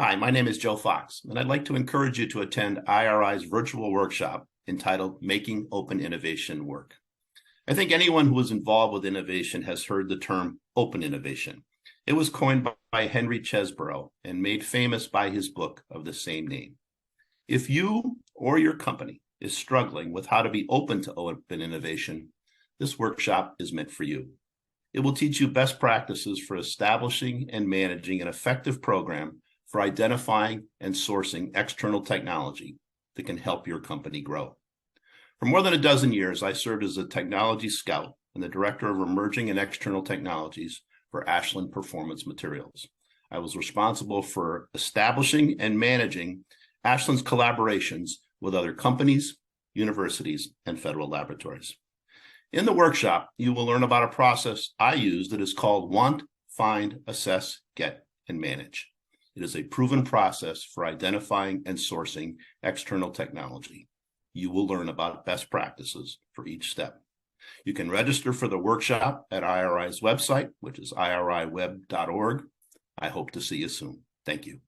Hi, my name is Joe Fox, and I'd like to encourage you to attend IRI's virtual workshop entitled Making Open Innovation Work. I think anyone who is involved with innovation has heard the term open innovation. It was coined by Henry Chesbrough and made famous by his book of the same name. If you or your company is struggling with how to be open to open innovation, this workshop is meant for you. It will teach you best practices for establishing and managing an effective program for identifying and sourcing external technology that can help your company grow. For more than a dozen years, I served as a technology scout and the director of emerging and external technologies for Ashland Performance Materials. I was responsible for establishing and managing Ashland's collaborations with other companies, universities, and federal laboratories. In the workshop, you will learn about a process I use that is called Want, Find, Assess, Get, and Manage. It is a proven process for identifying and sourcing external technology. You will learn about best practices for each step. You can register for the workshop at IRI's website, which is iriweb.org. I hope to see you soon. Thank you.